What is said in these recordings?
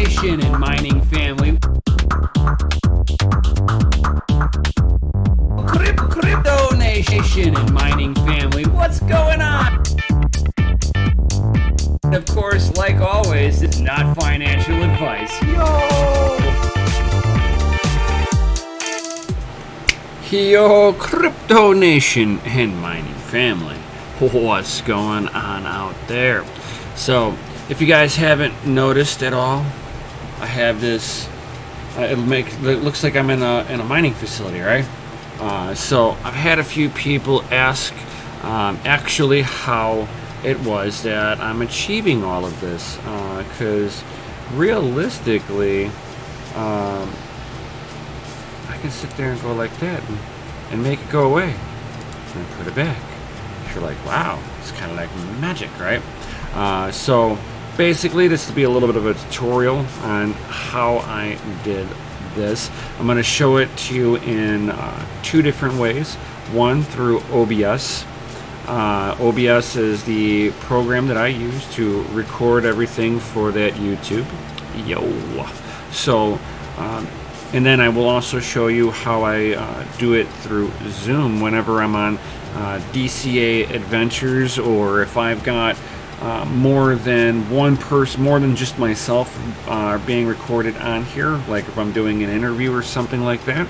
Nation and mining family. Crypto Nation and mining family. What's going on? And of course, like always, it's not financial advice. Yo, Crypto Nation and mining family. What's going on out there? So, if you guys haven't noticed at all, I have this. It looks like I'm in a mining facility, right? So I've had a few people ask, actually, how it was that I'm achieving all of this, because realistically, I can sit there and go like that and make it go away and put it back. You're like, wow, it's kind of like magic, right? So basically, this will be a little bit of a tutorial on how I did this. I'm going to show it to you in two different ways. One, through OBS. OBS is the program that I use to record everything for that YouTube. So, and then I will also show you how I do it through Zoom whenever I'm on DCA adventures, or if I've got more than one person, more than just myself, being recorded on here, like if I'm doing an interview or something like that.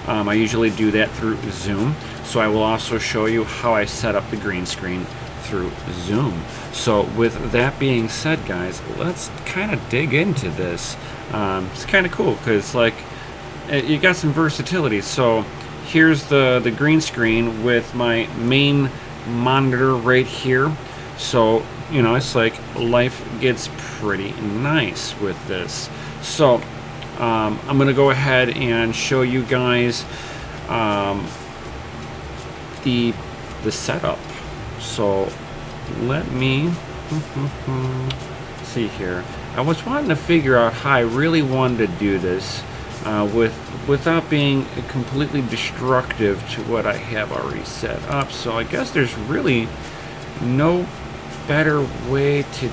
I usually do that through Zoom. So I will also show you how I set up the green screen through Zoom. So with that being said, guys, let's kind of dig into this. It's kind of cool because, like, you got some versatility. So here's the green screen with my main monitor right here. So, you know, it's like life gets pretty nice with this. So I'm going to go ahead and show you guys the setup. So let me see here. I was wanting to figure out how I really wanted to do this without being completely destructive to what I have already set up. So I guess there's really no better way to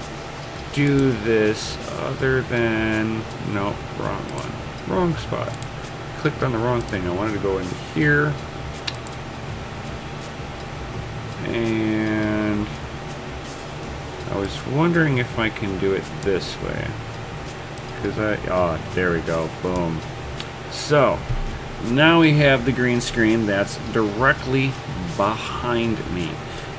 do this other than, no, wrong one, wrong spot, clicked on the wrong thing. I wanted to go in here, and I was wondering if I can do it this way, because there we go, boom. So now we have the green screen that's directly behind me,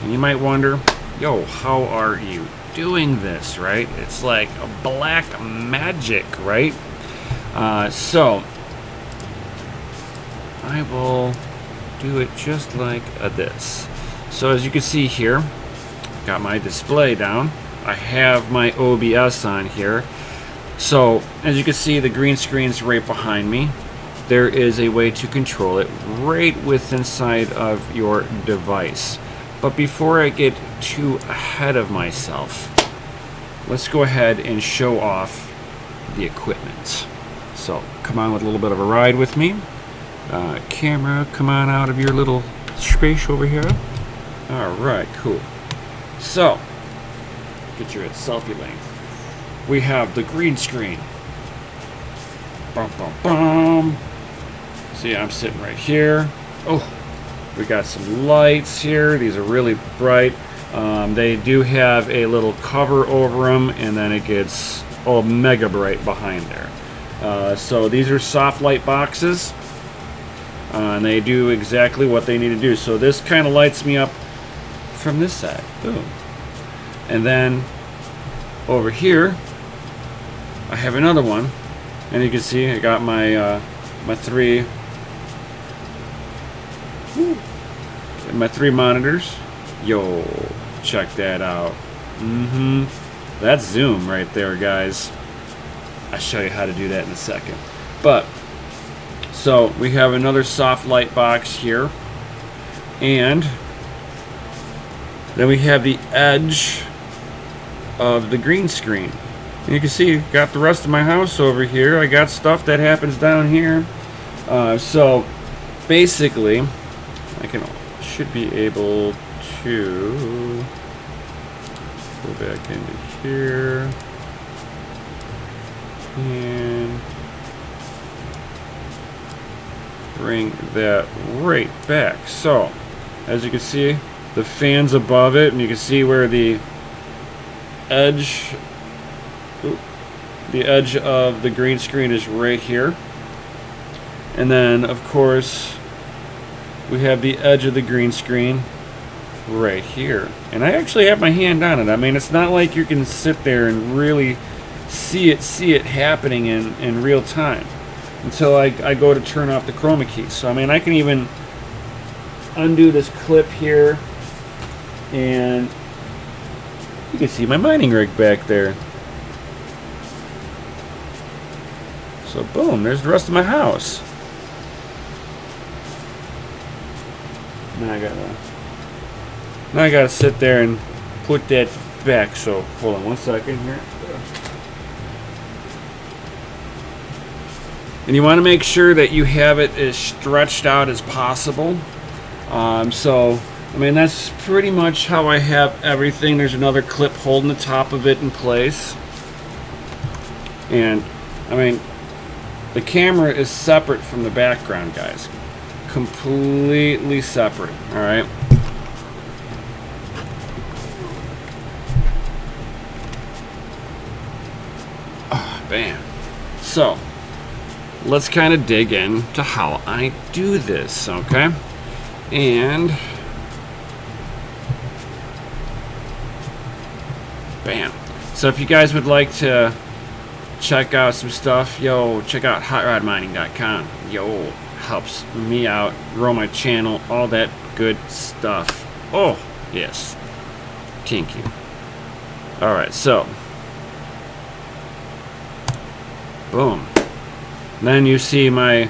and you might wonder, yo, how are you doing this, right? It's like a black magic, right? So I will do it just like this. So as you can see here, got my display down. I have my OBS on here. So as you can see, the green screen's right behind me. There is a way to control it right within inside of your device. But before I get too ahead of myself, let's go ahead and show off the equipment. So come on with a little bit of a ride with me. Camera, come on out of your little space over here. Alright, cool. So, get you at selfie length. We have the green screen. Bum, bum, bum. See, I'm sitting right here. Oh, we got some lights here. These are really bright. They do have a little cover over them, and then it gets mega bright behind there. So these are soft light boxes, and they do exactly what they need to do. So this kind of lights me up from this side. Boom. And then over here, I have another one, and you can see I got my my three monitors. Yo, check that out. That's Zoom right there, guys. I'll show you how to do that in a second. But so we have another soft light box here, and then we have the edge of the green screen. And you can see, got the rest of my house over here. I got stuff that happens down here. So basically, should be able to go back into here. And bring that right back. So, as you can see, the fan's above it, and you can see where the edge of the green screen is right here. And then, of course, we have the edge of the green screen right here. And I actually have my hand on it. I mean, it's not like you can sit there and really see it happening in real time until I go to turn off the chroma key. So I mean, I can even undo this clip here, and you can see my mining rig back there. So boom, there's the rest of my house. Now I gotta sit there and put that back. So hold on 1 second here. And you want to make sure that you have it as stretched out as possible. So, I mean, that's pretty much how I have everything. There's another clip holding the top of it in place. And, I mean, the camera is separate from the background, guys. Completely separate, alright? Bam. So, let's kind of dig into how I do this, okay? And bam. So if you guys would like to check out some stuff, yo, check out hotrodmining.com. Yo, helps me out, grow my channel, all that good stuff. Oh, yes. Thank you. Alright, so boom. Then you see my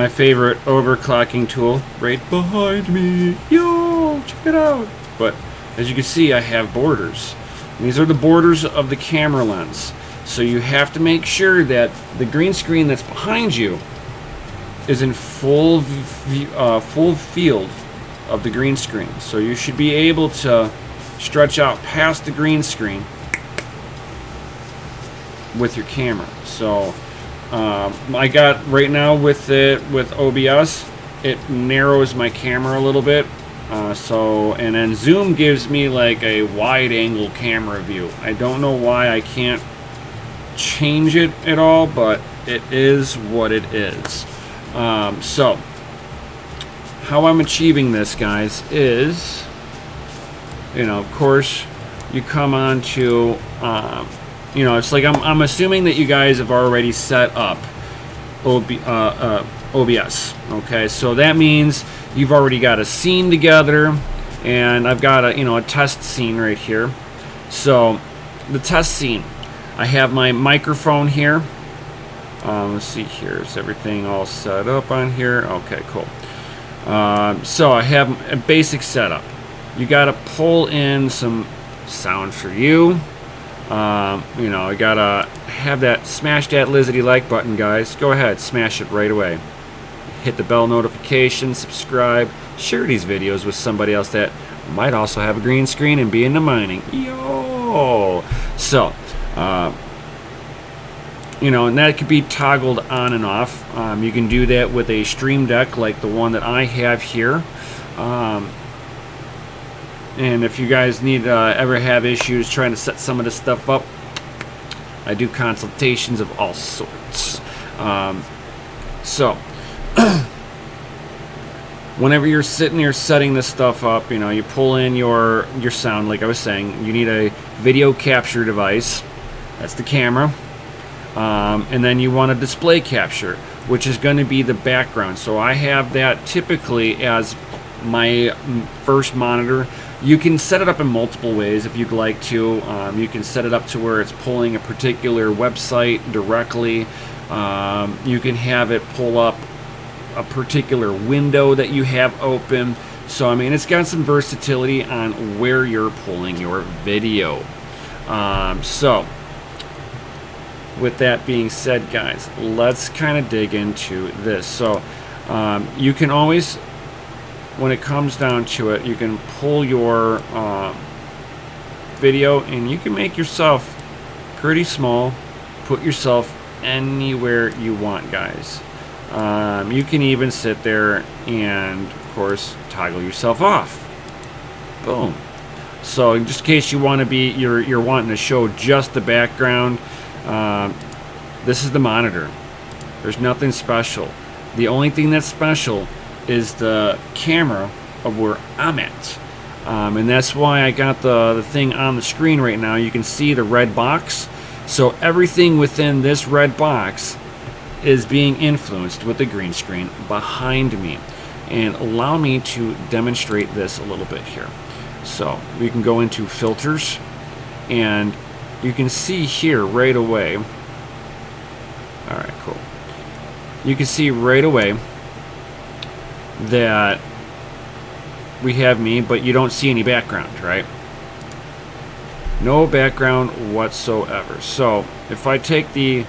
favorite overclocking tool right behind me. Yo, check it out. But as you can see, I have borders. And these are the borders of the camera lens. So you have to make sure that the green screen that's behind you is in full field of the green screen. So you should be able to stretch out past the green screen with your camera. So I got right now with OBS, it narrows my camera a little bit. And then Zoom gives me like a wide angle camera view. I don't know why I can't change it at all, but it is what it is. So how I'm achieving this, guys, is, you know, of course, you come on to you know, it's like I'm assuming that you guys have already set up OBS. Okay, so that means you've already got a scene together, and I've got a test scene right here. So the test scene, I have my microphone here. Let's see here, is everything all set up on here? Okay, cool. So I have a basic setup. You got to pull in some sound for you. I gotta have that, smash that Lizzie like button, guys. Go ahead, smash it right away. Hit the bell notification, subscribe, share these videos with somebody else that might also have a green screen and be into mining. Yo! So, and that could be toggled on and off. You can do that with a Stream Deck like the one that I have here. And if you guys need ever have issues trying to set some of this stuff up, I do consultations of all sorts. So whenever you're sitting here setting this stuff up, you pull in your sound, like I was saying. You need a video capture device. That's the camera. And then you want a display capture, which is going to be the background. So I have that typically as my first monitor. You can set it up in multiple ways if you'd like to. You can set it up to where it's pulling a particular website directly. You can have it pull up a particular window that you have open. So, I mean, it's got some versatility on where you're pulling your video. So, with that being said, guys, let's kind of dig into this. So, you can always, when it comes down to it, you can pull your video and you can make yourself pretty small, put yourself anywhere you want, guys. You can even sit there and, of course, toggle yourself off. Boom. So just in case you want to be, you're wanting to show just the background, this is the monitor. There's nothing special. The only thing that's special is the camera of where I'm at. And that's why I got the thing on the screen right now. You can see the red box. So everything within this red box is being influenced with the green screen behind me. And allow me to demonstrate this a little bit here. So we can go into filters, and you can see here right away. Alright, cool. You can see right away that we have me, but you don't see any background, right? No background whatsoever. So if I take the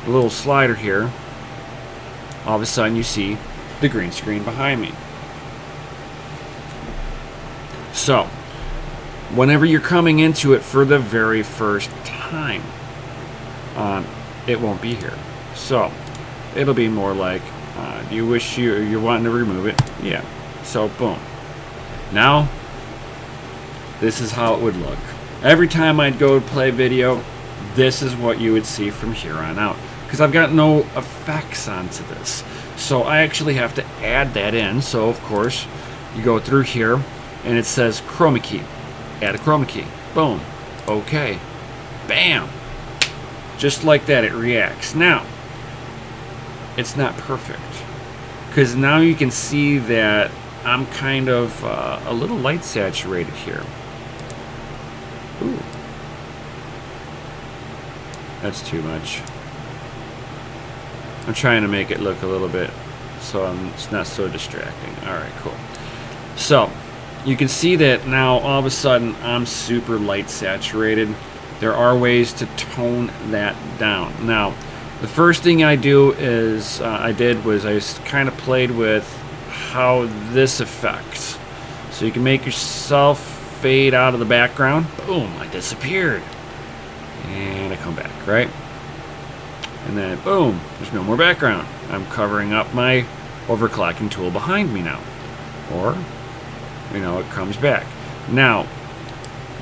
little slider here, all of a sudden you see the green screen behind me. So whenever you're coming into it for the very first time, it won't be here. So it'll be more like, do you wish you're wanting to remove it? Yeah. So boom. Now this is how it would look. Every time I'd go to play video, this is what you would see from here on out, because I've got no effects onto this. So I actually have to add that in. So of course you go through here and it says chroma key. Add a chroma key. Boom. Okay. Bam. Just like that, it reacts. Now, it's not perfect, because now you can see that I'm kind of a little light saturated here. Ooh. That's too much. I'm trying to make it look a little bit so it's not so distracting. Alright, cool. So, you can see that now all of a sudden I'm super light saturated. There are ways to tone that down. Now, the first thing I do is I kind of played with how this affects. So you can make yourself fade out of the background. Boom, I disappeared. And I come back, right? And then boom, there's no more background. I'm covering up my overclocking tool behind me now. Or, you know, it comes back. Now,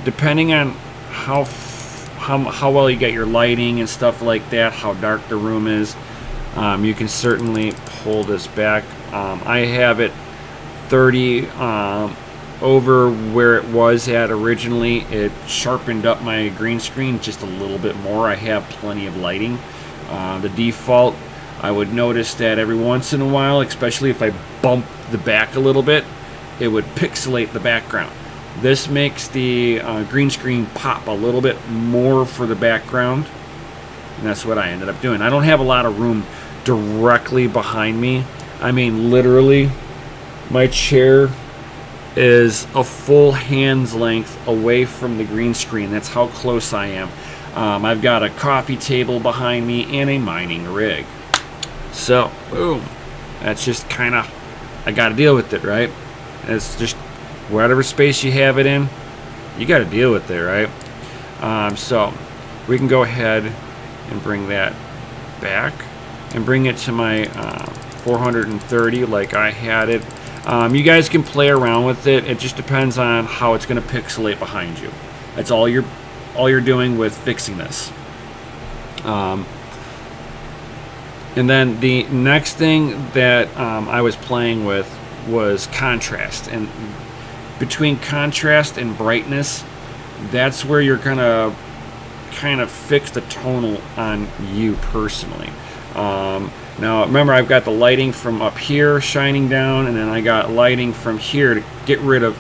depending on how well you get your lighting and stuff like that, how dark the room is, you can certainly pull this back. I have it 30 over where it was at originally. It sharpened up my green screen just a little bit more. I have plenty of lighting. The default, I would notice that every once in a while, especially if I bump the back a little bit, it would pixelate the background. This makes the green screen pop a little bit more for the background, and that's what I ended up doing. I don't have a lot of room directly behind me. I mean, literally, my chair is a full hand's length away from the green screen. That's how close I am. I've got a coffee table behind me and a mining rig. So, boom. That's just kind of, I got to deal with it, right? It's just whatever space you have it in, you got to deal with it, right? So we can go ahead and bring that back and bring it to my 430 like I had it. You guys can play around with it. It just depends on how it's going to pixelate behind you. That's all you're doing with fixing this. And then the next thing that I was playing with was contrast. And between contrast and brightness, that's where you're going to kind of fix the tonal on you personally. Now remember, I've got the lighting from up here shining down, and then I got lighting from here to get rid of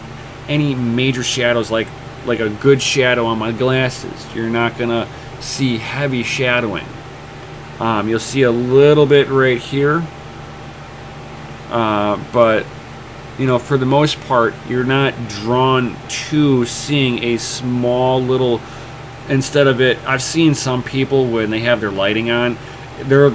any major shadows, like a good shadow on my glasses. You're not gonna see heavy shadowing. You'll see a little bit right here, but you know, for the most part, you're not drawn to seeing a small little. Instead of it, I've seen some people when they have their lighting on, their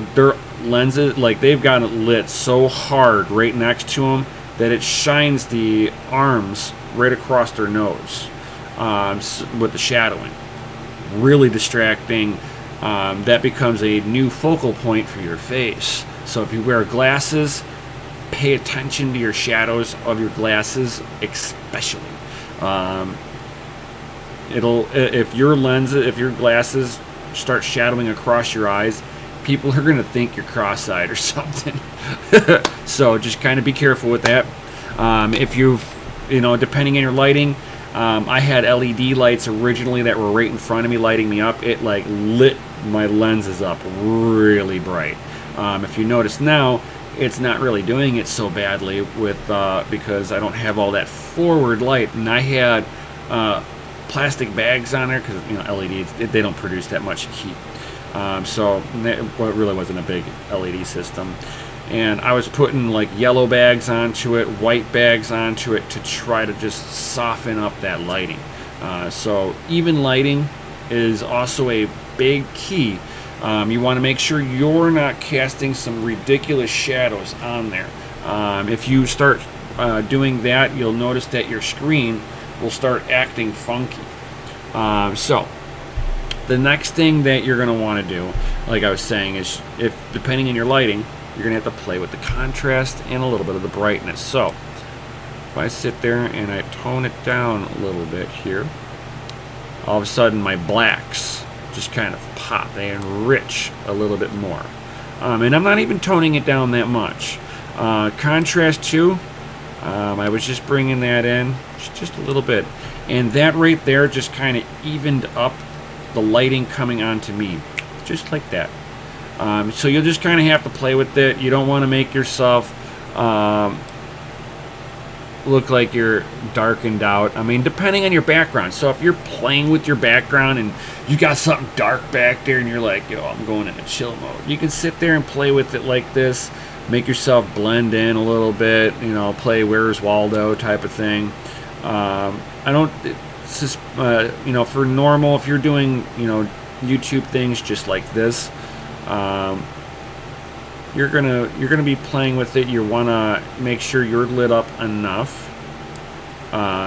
lenses, like they've got it lit so hard right next to them that it shines the arms right across their nose with the shadowing. Really distracting. that becomes a new focal point for your face. So if you wear glasses, pay attention to your shadows of your glasses, especially. If your glasses start shadowing across your eyes, people are gonna think you're cross-eyed or something. So just kind of be careful with that. If depending on your lighting, I had LED lights originally that were right in front of me lighting me up. It like lit my lenses up really bright. If you notice now, it's not really doing it so badly because I don't have all that forward light, and I had plastic bags on there because LEDs, they don't produce that much heat. So it really wasn't a big LED system. And I was putting like yellow bags onto it, white bags onto it to try to just soften up that lighting. So even lighting is also a big key. You want to make sure you're not casting some ridiculous shadows on there. If you start doing that, you'll notice that your screen will start acting funky. So the next thing that you're going to want to do, like I was saying, is depending on your lighting, you're going to have to play with the contrast and a little bit of the brightness. So if I sit there and I tone it down a little bit here, all of a sudden my blacks just kind of pop. They enrich a little bit more. And I'm not even toning it down that much. Contrast too, I was just bringing that in just a little bit. And that right there just kind of evened up the lighting coming onto me. Just like that. So you'll just kind of have to play with it. You don't want to make yourself look like you're darkened out. I mean, depending on your background. So if you're playing with your background and you got something dark back there and you're like, yo, I'm going into chill mode, you can sit there and play with it like this. Make yourself blend in a little bit, play Where's Waldo type of thing. For normal, if you're doing, YouTube things just like this, you're gonna be playing with it. You want to make sure you're lit up enough.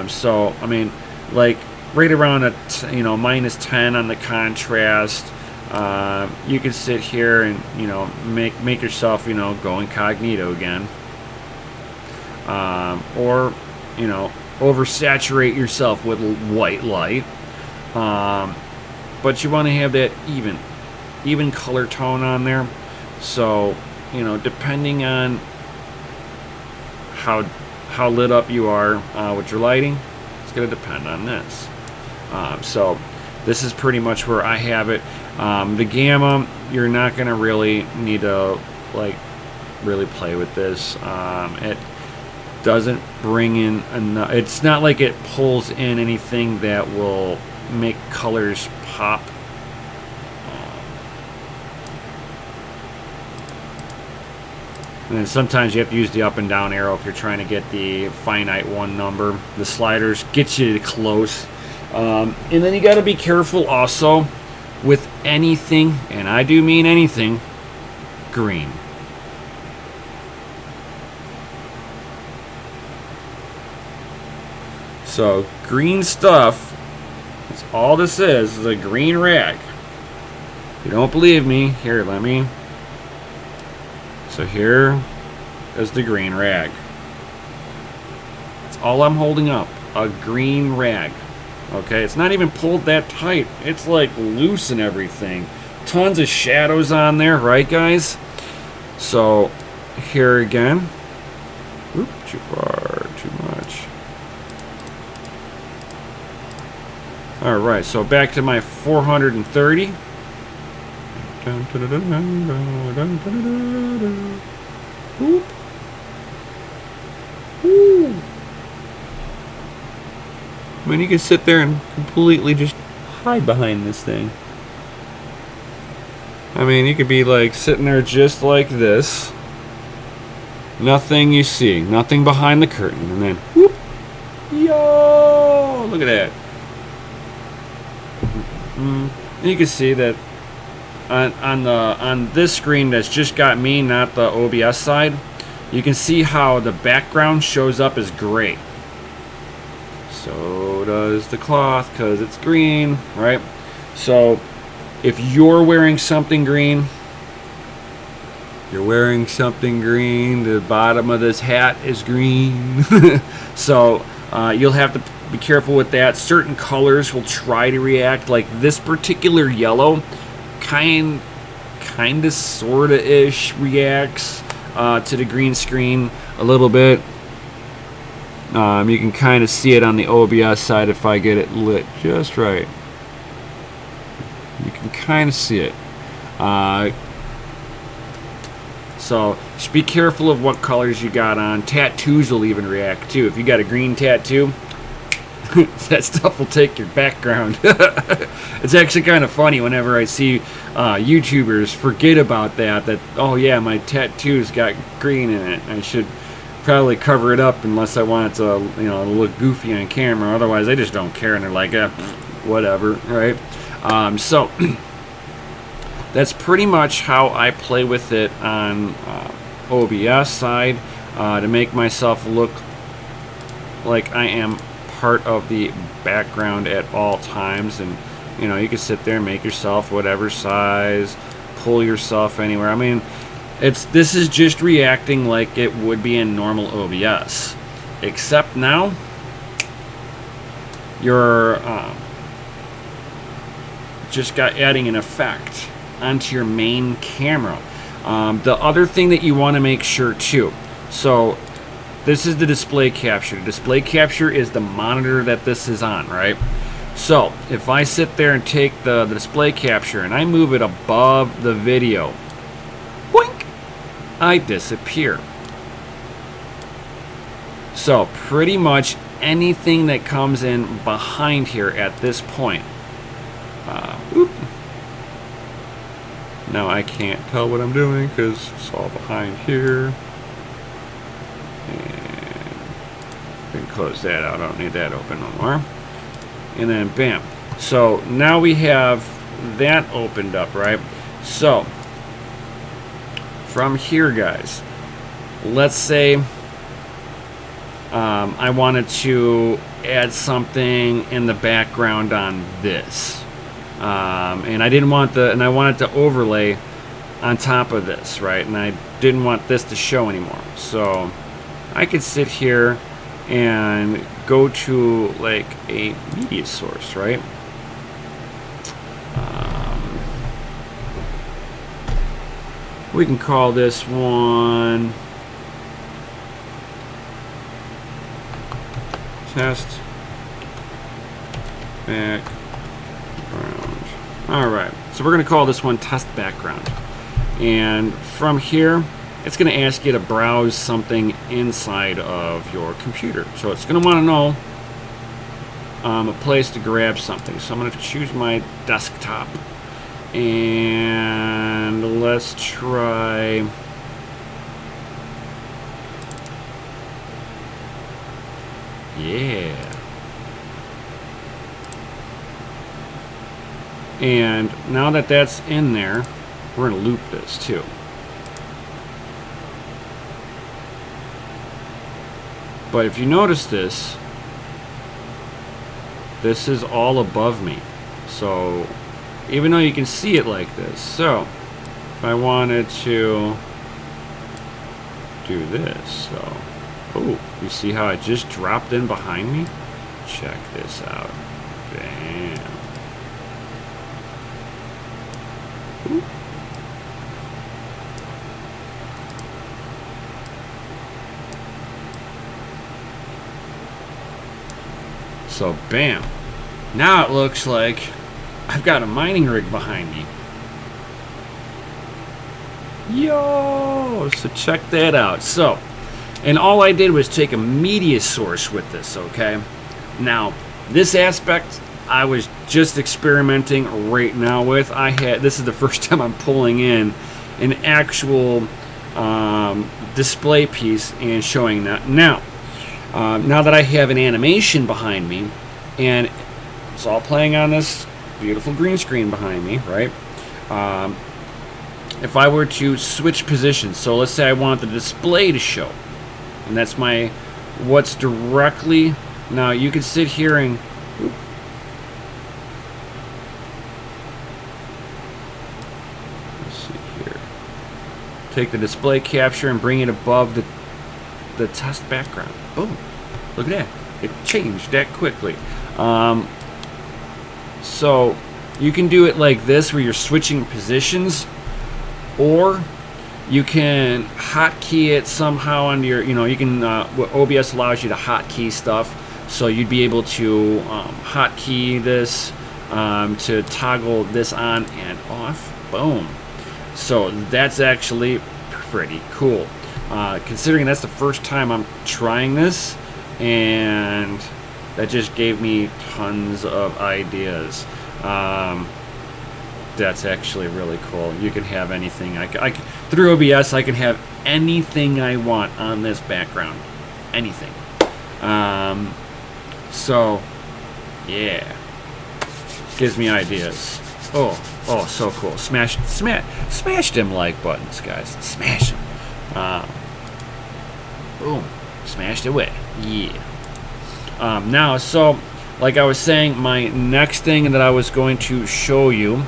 So I mean, like right around a minus 10 on the contrast. You can sit here and make yourself go incognito again, or oversaturate yourself with white light. But you want to have that even color tone on there. So depending on how lit up you are with your lighting, it's going to depend on this. So this is pretty much where I have it. The gamma, you're not going to really need to really play with this. It doesn't bring in enough. It's not like it pulls in anything that will make colors pop. And then sometimes you have to use the up and down arrow if you're trying to get the finite one number. The sliders get you close. And then you got to be careful also with anything, and I do mean anything, green. So green stuff, that's all this is a green rag. If you don't believe me, here, let me. So here is the green rag. That's all I'm holding up, a green rag. Okay, it's not even pulled that tight. It's like loose and everything. Tons of shadows on there, right guys? So here again. Oop, too far, too much. Alright, so back to my 430. Boop. Woo. I mean, you can sit there and completely just hide behind this thing. I mean, you could be like sitting there just like this. Nothing you see, nothing behind the curtain, and then whoop, yo! Look at that. And you can see that on this screen that's just got me, not the OBS side. You can see how the background shows up as gray. So does the cloth because it's green, right? So if you're wearing something green, you're wearing something green. The bottom of this hat is green. So you'll have to be careful with that. Certain colors will try to react. Like this particular yellow, kind of, sorta ish reacts to the green screen a little bit. You can kind of see it on the OBS side if I get it lit just right. You can kind of see it. So just be careful of what colors you got on. Tattoos will even react too. If you got a green tattoo, that stuff will take your background. It's actually kind of funny whenever I see YouTubers forget about that, oh yeah, my tattoo's got green in it. I should probably cover it up unless I want it to, look goofy on camera. Otherwise, they just don't care and they're like, whatever, right? So that's pretty much how I play with it on OBS side to make myself look like I am part of the background at all times. And you can sit there and make yourself whatever size, pull yourself anywhere. I mean, this is just reacting like it would be in normal OBS, except now you're just adding an effect onto your main camera. The other thing that you want to make sure too, so this is the display capture. Display capture is the monitor that this is on, right? So if I sit there and take the display capture and I move it above the video, boink, I disappear. So pretty much anything that comes in behind here at this point, now I can't tell what I'm doing because it's all behind here. And we can close that out. I don't need that open no more. And then bam. So now we have that opened up, right? So from here, guys, let's say I wanted to add something in the background on this. And I didn't want I wanted to overlay on top of this, right? And I didn't want this to show anymore. So I could sit here and go to like a media source, right? We can call this one test background. Alright, so we're going to call this one test background. And from here, it's going to ask you to browse something inside of your computer. So it's going to want to know a place to grab something. So I'm going to choose my desktop. And let's try... Yeah. And now that that's in there, we're going to loop this too. But if you notice this is all above me. So even though you can see it like this, so if I wanted to do this, so, oh, you see how it just dropped in behind me? Check this out. Bam. Ooh. So bam, now it looks like I've got a mining rig behind me. Yo, so check that out. So, and all I did was take a media source with this, okay? Now, this aspect I was just experimenting right now with. This is the first time I'm pulling in an actual display piece and showing that. Now that I have an animation behind me, and it's all playing on this beautiful green screen behind me, right? If I were to switch positions, so let's say I want the display to show, and that's what's directly, now you can sit here and, take the display capture and bring it above the test background. Boom. Look at that. It changed that quickly. So you can do it like this where you're switching positions, or you can hotkey it somehow on your, you can, what OBS allows you to hotkey stuff. So you'd be able to hotkey this to toggle this on and off. Boom. So that's actually pretty cool. Considering that's the first time I'm trying this, and that just gave me tons of ideas. That's actually really cool. You can have anything. Through OBS, I can have anything I want on this background. Anything. So, yeah. Gives me ideas. Oh, so cool. Smash them like buttons, guys. Smash them. Boom. Smashed away. Yeah. Now, so, like I was saying, my next thing that I was going to show you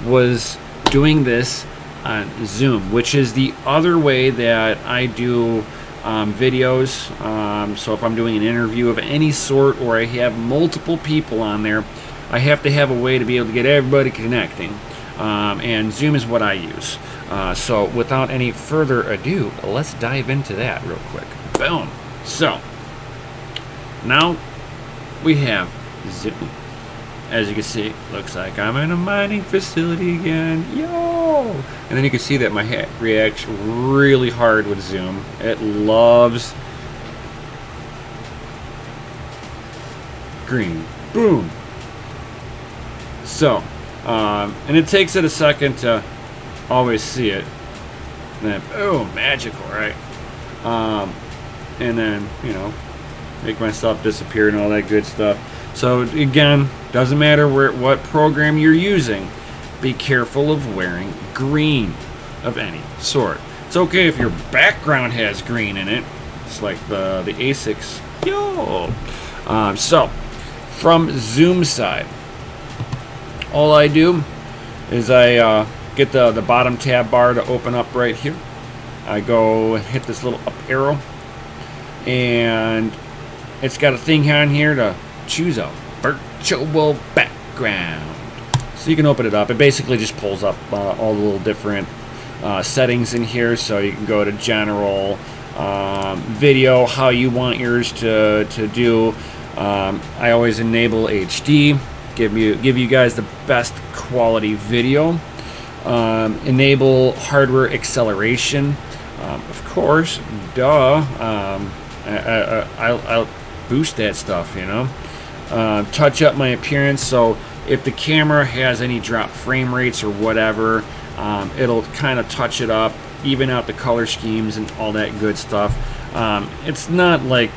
was doing this on Zoom, which is the other way that I do videos. So if I'm doing an interview of any sort, or I have multiple people on there, I have to have a way to be able to get everybody connecting. And Zoom is what I use. So without any further ado, let's dive into that real quick. Boom. So now we have Zoom. As you can see, looks like I'm in a mining facility again. Yo! And then you can see that my head reacts really hard with Zoom. It loves green. Boom. So, and it takes it a second to always see it. And then, boom, magical, right? And then, make myself disappear and all that good stuff. So again, doesn't matter what program you're using, be careful of wearing green of any sort. It's okay if your background has green in it. It's like the ASICs. Yo. So from Zoom side, all I do is I get the bottom tab bar to open up right here. I go hit this little up arrow, and it's got a thing on here to choose a virtual background. So you can open it up. It basically just pulls up all the little different settings in here. So you can go to general, video, how you want yours to do. I always enable HD, give you guys the best quality video. Enable hardware acceleration, of course, duh. I'll boost that stuff, touch up my appearance, so if the camera has any drop frame rates or whatever, it'll kind of touch it up, even out the color schemes and all that good stuff. It's not like,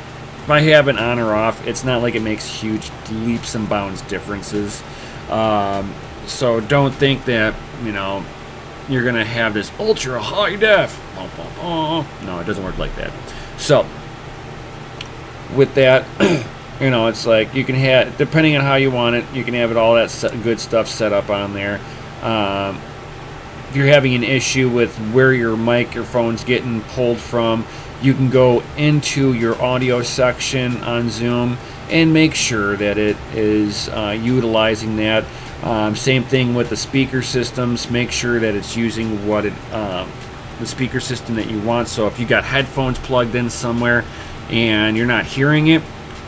if I have it on or off, it's not like it makes huge leaps and bounds differences. So don't think that, you're gonna have this ultra high def. No, it doesn't work like that. So with that, it's like you can have, depending on how you want it, you can have it all that good stuff set up on there. If you're having an issue with where your microphone's getting pulled from, you can go into your audio section on Zoom and make sure that it is utilizing that. Same thing with the speaker systems. Make sure that it's using the speaker system that you want. So if you got headphones plugged in somewhere and you're not hearing it,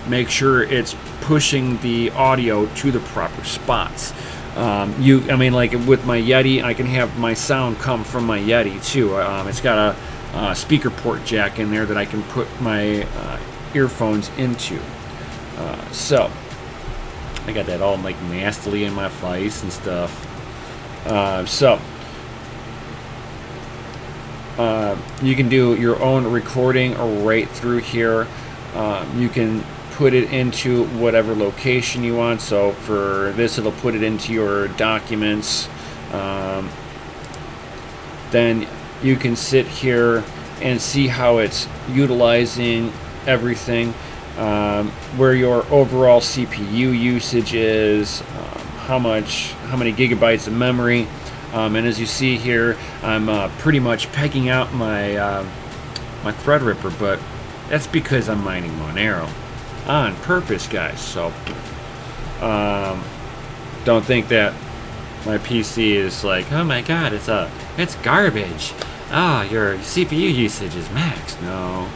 make sure it's pushing the audio to the proper spots. Like with my Yeti, I can have my sound come from my Yeti too. It's got a speaker port jack in there that I can put my earphones into. So I got that all like nastily in my face and stuff. You can do your own recording right through here. You can put it into whatever location you want. So for this, it'll put it into your documents. Then you can sit here and see how it's utilizing everything, where your overall CPU usage is, how many gigabytes of memory. And as you see here, I'm pretty much pegging out my my Threadripper, but that's because I'm mining Monero on purpose, guys. So don't think that my PC is like, oh my god, it's garbage. Ah, your CPU usage is maxed. No.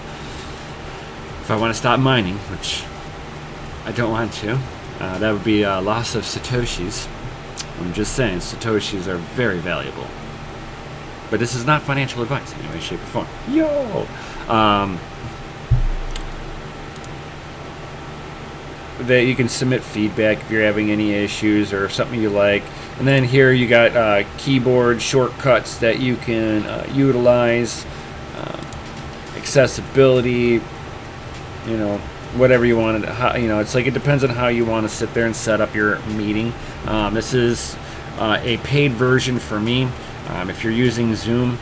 If I want to stop mining, which I don't want to, that would be a loss of Satoshis. I'm just saying, Satoshis are very valuable. But this is not financial advice in any way, shape, or form. Yo! That you can submit feedback if you're having any issues or something you like. And then here you got keyboard shortcuts that you can utilize, accessibility, you know, whatever you want. It's like it depends on how you want to sit there and set up your meeting. This is a paid version for me. If you're using Zoom,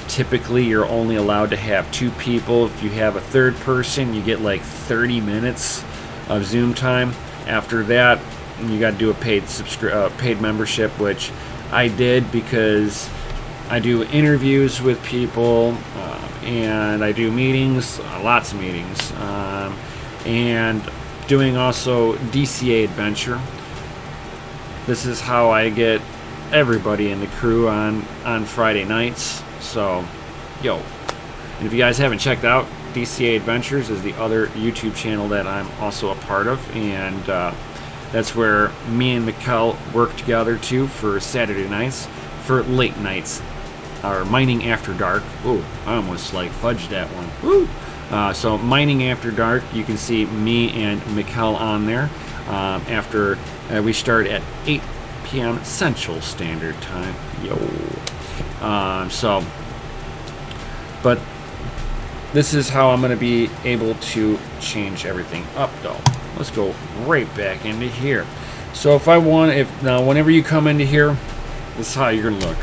typically you're only allowed to have 2 people. If you have a third person, you get like 30 minutes of Zoom time. After that, you got to do a paid membership, which I did because I do interviews with people, and I do meetings, lots of meetings, and doing also DCA Adventure. This is how I get everybody in the crew on Friday nights. So, yo, and if you guys haven't checked out, DCA Adventures is the other YouTube channel that I'm also a part of, and that's where me and Mikkel work together too for Saturday nights, for late nights, or Mining After Dark. Ooh, I almost like fudged that one. Woo! So Mining After Dark, you can see me and Mikkel on there after we start at 8 p.m. Central Standard Time. Yo. But this is how I'm going to be able to change everything up, though. Let's go right back into here. So if I want, now whenever you come into here, this is how you're going to look.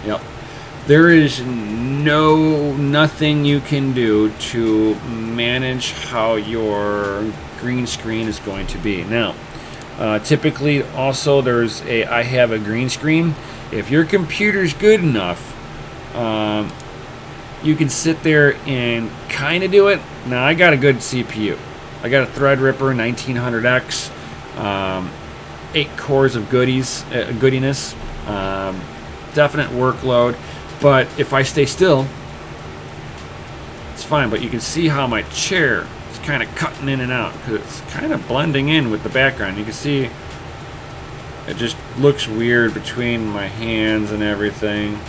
Yep. There is nothing you can do to manage how your green screen is going to be. Now, typically also I have a green screen. If your computer's good enough, you can sit there and kind of do it. Now, I got a good CPU. I got a Threadripper 1900X, 8 cores of goodiness, definite workload. But if I stay still, it's fine. But you can see how my chair is kind of cutting in and out because it's kind of blending in with the background. You can see it just looks weird between my hands and everything.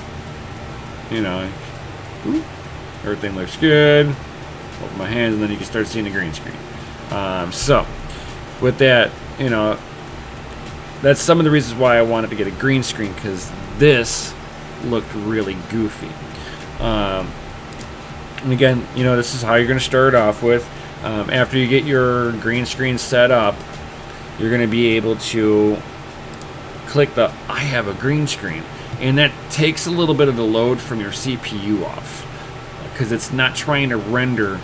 You know, everything looks good. Open my hands, and then you can start seeing the green screen. So, with that, you know, that's some of the reasons why I wanted to get a green screen, because this looked really goofy. And again, you know, this is how you're going to start off with. After you get your green screen set up, you're going to be able to click the I have a green screen, and that takes a little bit of the load from your CPU off, because it's not trying to render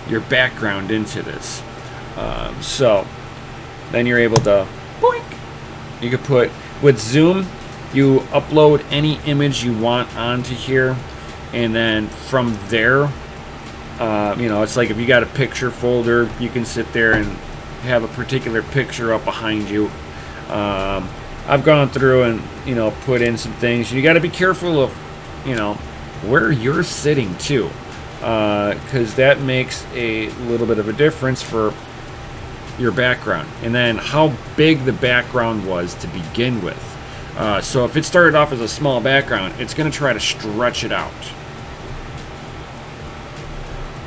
your background into this. So then you're able to boink. You could put, with Zoom, you upload any image you want onto here, and then from there, you know, it's like if you got a picture folder, you can sit there and have a particular picture up behind you. I've gone through and, you know, put in some things. You got to be careful of, you know, where you're sitting too, because that makes a little bit of a difference for your background, and then how big the background was to begin with. So if it started off as a small background, it's going to try to stretch it out.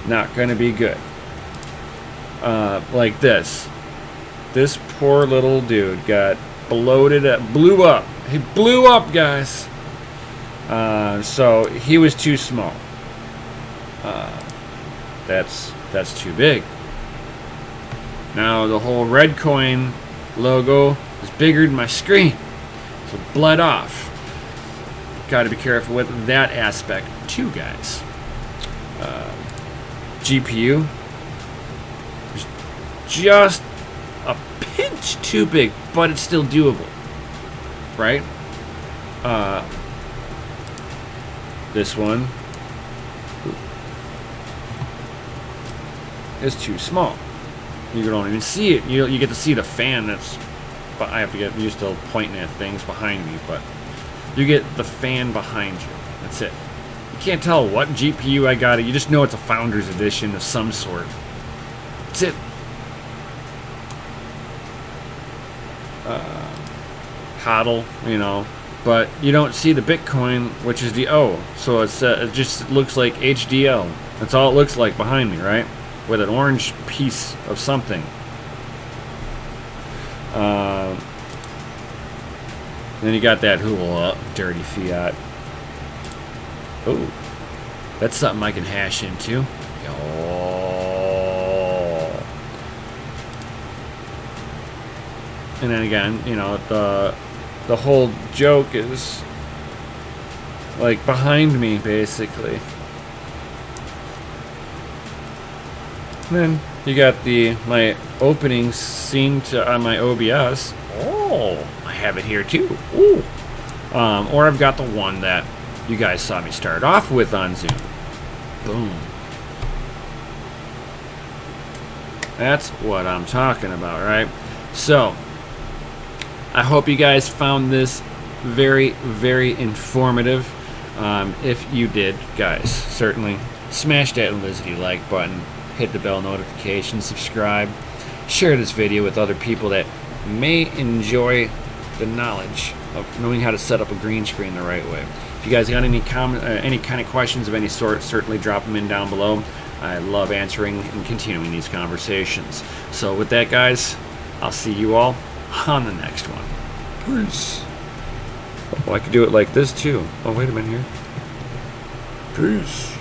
Not going to be good. Like this. This poor little dude got bloated up, blew up. He blew up, guys. So he was too small. That's too big. Now the whole Redcoin logo is bigger than my screen, so it bled off. Got to be careful with that aspect too, guys. GPU is just a pinch too big, but it's still doable, right? This one is too small. You don't even see it. You get to see the fan that's... But I have to get used to pointing at things behind me, but you get the fan behind you. That's it. You can't tell what GPU I got it. You just know it's a Founders Edition of some sort. That's it. HODL, you know, but you don't see the Bitcoin, which is the O. So it just looks like HDL. That's all it looks like behind me, right? With an orange piece of something. Then you got that Hula dirty fiat. Oh, that's something I can hash into. Oh. And then again, you know, the whole joke is like behind me, basically. And then you got my opening scene on my OBS. Oh, I have it here too. Ooh. Or I've got the one that you guys saw me start off with on Zoom. Boom. That's what I'm talking about, right? So, I hope you guys found this very, very informative. If you did, guys, certainly smash that Elizity like button, hit the bell notification, subscribe, share this video with other people that may enjoy the knowledge of knowing how to set up a green screen the right way. If you guys got any kind of questions of any sort, certainly drop them in down below. I love answering and continuing these conversations. So with that, guys, I'll see you all on the next one. Peace. Oh, I could do it like this too. Oh, wait a minute here. Peace.